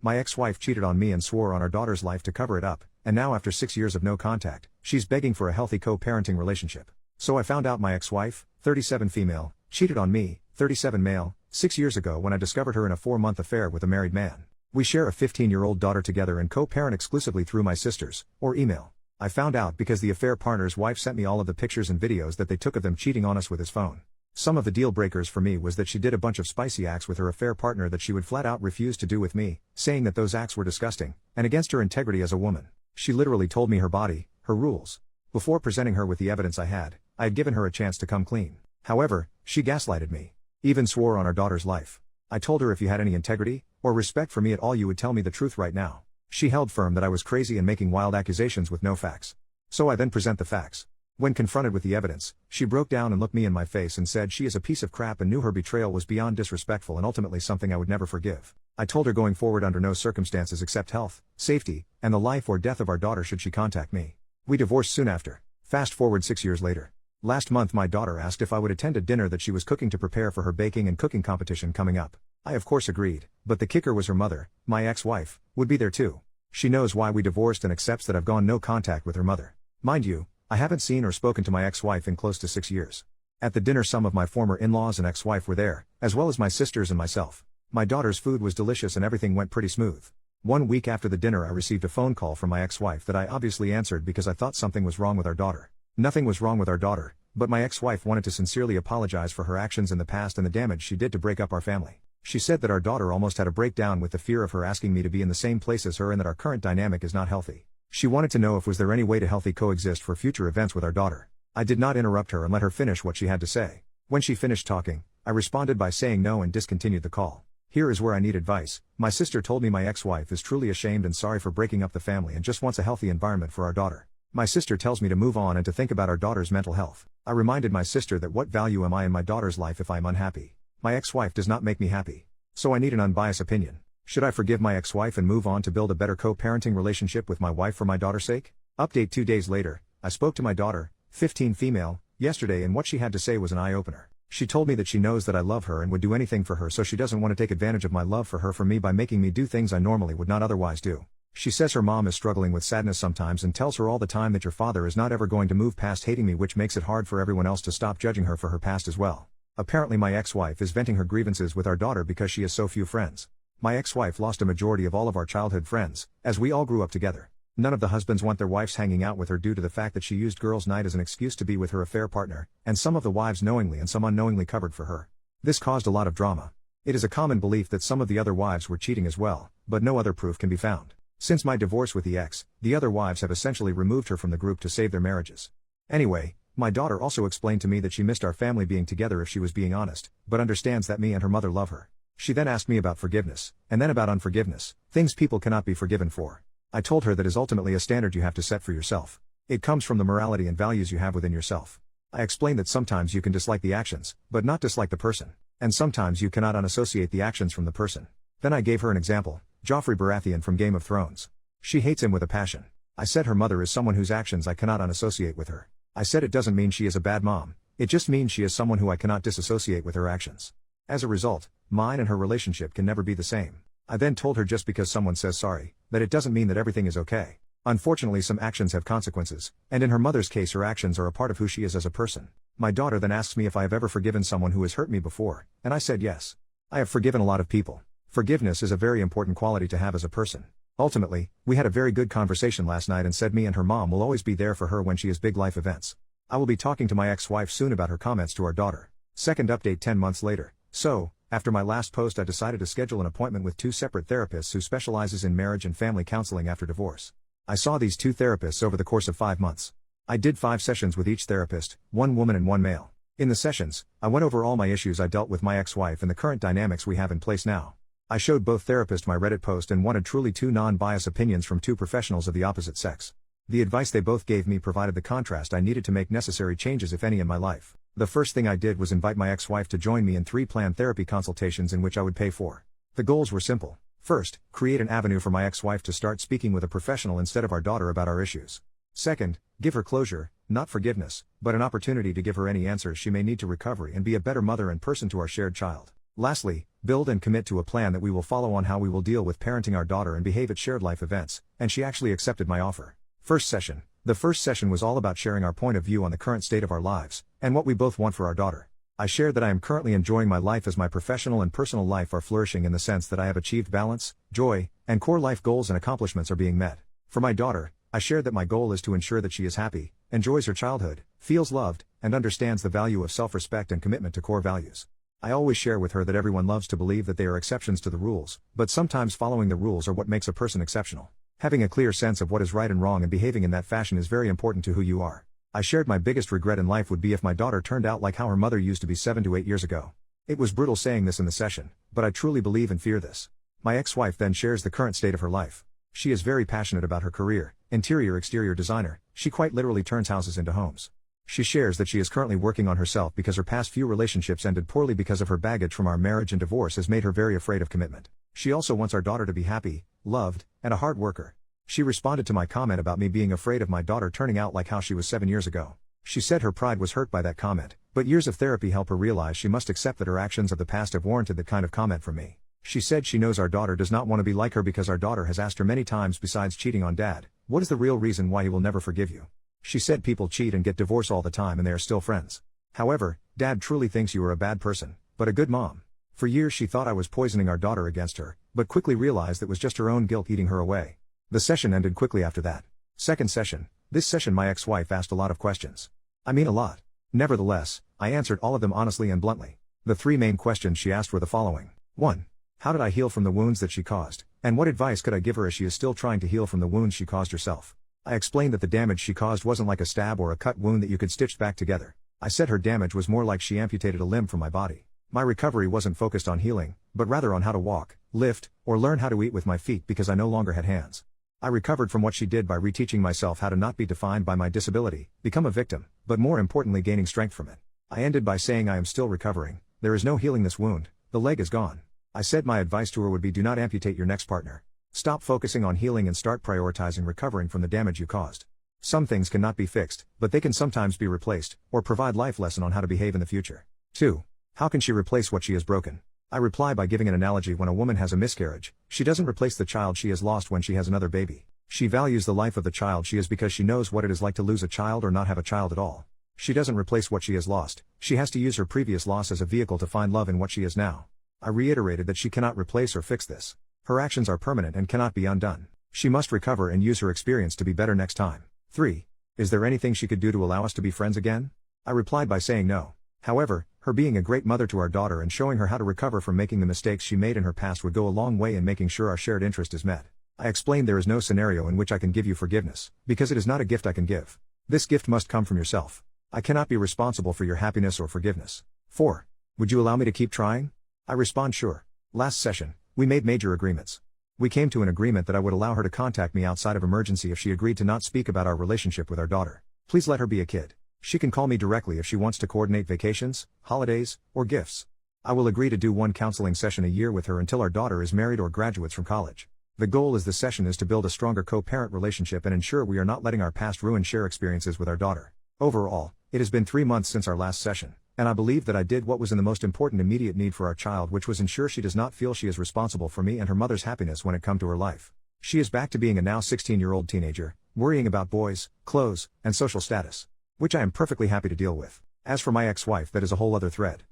My ex-wife cheated on me and swore on our daughter's life to cover it up, and now after 6 years of no contact, she's begging for a healthy co-parenting relationship. So I found out my ex-wife, 37 female, cheated on me, 37 male, 6 years ago when I discovered her in a 4-month affair with a married man. We share a 15-year-old daughter together and co-parent exclusively through my sisters, or email. I found out because the affair partner's wife sent me all of the pictures and videos that they took of them cheating on us with his phone. Some of the deal breakers for me was that she did a bunch of spicy acts with her affair partner that she would flat out refuse to do with me, saying that those acts were disgusting, and against her integrity as a woman. She literally told me her body, her rules. Before presenting her with the evidence I had given her a chance to come clean. However, she gaslighted me. Even swore on our daughter's life. I told her if you had any integrity, or respect for me at all you would tell me the truth right now. She held firm that I was crazy and making wild accusations with no facts. So I then present the facts. When confronted with the evidence, she broke down and looked me in my face and said she is a piece of crap and knew her betrayal was beyond disrespectful and ultimately something I would never forgive. I told her going forward under no circumstances except health, safety, and the life or death of our daughter should she contact me. We divorced soon after. Fast forward 6 years later. Last month my daughter asked if I would attend a dinner that she was cooking to prepare for her baking and cooking competition coming up. I of course agreed, but the kicker was her mother, my ex-wife, would be there too. She knows why we divorced and accepts that I've gone no contact with her mother. Mind you, I haven't seen or spoken to my ex-wife in close to 6 years. At the dinner some of my former in-laws and ex-wife were there, as well as my sisters and myself. My daughter's food was delicious and everything went pretty smooth. 1 week after the dinner I received a phone call from my ex-wife that I obviously answered because I thought something was wrong with our daughter. Nothing was wrong with our daughter, but my ex-wife wanted to sincerely apologize for her actions in the past and the damage she did to break up our family. She said that our daughter almost had a breakdown with the fear of her asking me to be in the same place as her and that our current dynamic is not healthy. She wanted to know if was there any way to healthy coexist for future events with our daughter. I did not interrupt her and let her finish what she had to say. When she finished talking, I responded by saying no and discontinued the call. Here is where I need advice. My sister told me my ex-wife is truly ashamed and sorry for breaking up the family and just wants a healthy environment for our daughter. My sister tells me to move on and to think about our daughter's mental health. I reminded my sister that what value am I in my daughter's life if I am unhappy? My ex-wife does not make me happy. So I need an unbiased opinion. Should I forgive my ex-wife and move on to build a better co-parenting relationship with my wife for my daughter's sake? Update 2 days later, I spoke to my daughter, 15 female, yesterday and what she had to say was an eye-opener. She told me that she knows that I love her and would do anything for her so she doesn't want to take advantage of my love for her for me by making me do things I normally would not otherwise do. She says her mom is struggling with sadness sometimes and tells her all the time that your father is not ever going to move past hating me, which makes it hard for everyone else to stop judging her for her past as well. Apparently my ex-wife is venting her grievances with our daughter because she has so few friends. My ex-wife lost a majority of all of our childhood friends, as we all grew up together. None of the husbands want their wives hanging out with her due to the fact that she used girls' night as an excuse to be with her affair partner, and some of the wives knowingly and some unknowingly covered for her. This caused a lot of drama. It is a common belief that some of the other wives were cheating as well, but no other proof can be found. Since my divorce with the ex, the other wives have essentially removed her from the group to save their marriages. Anyway, my daughter also explained to me that she missed our family being together if she was being honest, but understands that me and her mother love her. She then asked me about forgiveness, and then about unforgiveness, things people cannot be forgiven for. I told her that is ultimately a standard you have to set for yourself. It comes from the morality and values you have within yourself. I explained that sometimes you can dislike the actions, but not dislike the person, and sometimes you cannot unassociate the actions from the person. Then I gave her an example. Joffrey Baratheon from Game of Thrones. She hates him with a passion. I said her mother is someone whose actions I cannot unassociate with her. I said it doesn't mean she is a bad mom, it just means she is someone who I cannot disassociate with her actions. As a result, mine and her relationship can never be the same. I then told her just because someone says sorry, that it doesn't mean that everything is okay. Unfortunately some actions have consequences, and in her mother's case her actions are a part of who she is as a person. My daughter then asks me if I have ever forgiven someone who has hurt me before, and I said yes. I have forgiven a lot of people. Forgiveness is a very important quality to have as a person. Ultimately, we had a very good conversation last night and said me and her mom will always be there for her when she has big life events. I will be talking to my ex-wife soon about her comments to our daughter. Second update 10 months later. So, after my last post I decided to schedule an appointment with 2 separate therapists who specializes in marriage and family counseling after divorce. I saw these 2 therapists over the course of 5 months. I did 5 sessions with each therapist, 1 woman and 1 male. In the sessions, I went over all my issues I dealt with my ex-wife and the current dynamics we have in place now. I showed both therapists my Reddit post and wanted truly 2 non-biased opinions from 2 professionals of the opposite sex. The advice they both gave me provided the contrast I needed to make necessary changes if any in my life. The first thing I did was invite my ex-wife to join me in 3 planned therapy consultations in which I would pay for. The goals were simple. First, create an avenue for my ex-wife to start speaking with a professional instead of our daughter about our issues. Second, give her closure, not forgiveness, but an opportunity to give her any answers she may need to recovery and be a better mother and person to our shared child. Lastly, build and commit to a plan that we will follow on how we will deal with parenting our daughter and behave at shared life events, and she actually accepted my offer. First session. The first session was all about sharing our point of view on the current state of our lives, and what we both want for our daughter. I shared that I am currently enjoying my life as my professional and personal life are flourishing in the sense that I have achieved balance, joy, and core life goals and accomplishments are being met. For my daughter, I shared that my goal is to ensure that she is happy, enjoys her childhood, feels loved, and understands the value of self-respect and commitment to core values. I always share with her that everyone loves to believe that they are exceptions to the rules, but sometimes following the rules are what makes a person exceptional. Having a clear sense of what is right and wrong and behaving in that fashion is very important to who you are. I shared my biggest regret in life would be if my daughter turned out like how her mother used to be 7 to 8 years ago. It was brutal saying this in the session, but I truly believe and fear this. My ex-wife then shares the current state of her life. She is very passionate about her career, interior-exterior designer. She quite literally turns houses into homes. She shares that she is currently working on herself because her past few relationships ended poorly because of her baggage from our marriage, and divorce has made her very afraid of commitment. She also wants our daughter to be happy, loved, and a hard worker. She responded to my comment about me being afraid of my daughter turning out like how she was 7 years ago. She said her pride was hurt by that comment, but years of therapy help her realize she must accept that her actions of the past have warranted that kind of comment from me. She said she knows our daughter does not want to be like her because our daughter has asked her many times, besides cheating on dad, what is the real reason why he will never forgive you? She said people cheat and get divorced all the time and they are still friends. However, dad truly thinks you are a bad person, but a good mom. For years she thought I was poisoning our daughter against her, but quickly realized that was just her own guilt eating her away. The session ended quickly after that. Second session. This session my ex-wife asked a lot of questions. I mean a lot. Nevertheless, I answered all of them honestly and bluntly. The 3 main questions she asked were the following. 1. How did I heal from the wounds that she caused, and what advice could I give her as she is still trying to heal from the wounds she caused herself? I explained that the damage she caused wasn't like a stab or a cut wound that you could stitch back together. I said her damage was more like she amputated a limb from my body. My recovery wasn't focused on healing, but rather on how to walk, lift, or learn how to eat with my feet because I no longer had hands. I recovered from what she did by reteaching myself how to not be defined by my disability, become a victim, but more importantly gaining strength from it. I ended by saying I am still recovering, there is no healing this wound, the leg is gone. I said my advice to her would be do not amputate your next partner. Stop focusing on healing and start prioritizing recovering from the damage you caused. Some things cannot be fixed, but they can sometimes be replaced, or provide life lesson on how to behave in the future. 2. How can she replace what she has broken? I reply by giving an analogy. When a woman has a miscarriage, she doesn't replace the child she has lost when she has another baby. She values the life of the child she is because she knows what it is like to lose a child or not have a child at all. She doesn't replace what she has lost, she has to use her previous loss as a vehicle to find love in what she is now. I reiterated that she cannot replace or fix this. Her actions are permanent and cannot be undone. She must recover and use her experience to be better next time. 3. Is there anything she could do to allow us to be friends again? I replied by saying no. However, her being a great mother to our daughter and showing her how to recover from making the mistakes she made in her past would go a long way in making sure our shared interest is met. I explained there is no scenario in which I can give you forgiveness, because it is not a gift I can give. This gift must come from yourself. I cannot be responsible for your happiness or forgiveness. 4. Would you allow me to keep trying? I respond sure. Last session, we made major agreements. We came to an agreement that I would allow her to contact me outside of emergency if she agreed to not speak about our relationship with our daughter. Please let her be a kid. She can call me directly if she wants to coordinate vacations, holidays, or gifts. I will agree to do 1 counseling session a year with her until our daughter is married or graduates from college. The goal is the session is to build a stronger co-parent relationship and ensure we are not letting our past ruin share experiences with our daughter. Overall, it has been 3 months since our last session, and I believe that I did what was in the most important immediate need for our child, which was ensure she does not feel she is responsible for me and her mother's happiness when it comes to her life. She is back to being a now 16-year-old teenager, worrying about boys, clothes, and social status, which I am perfectly happy to deal with. As for my ex-wife, that is a whole other thread.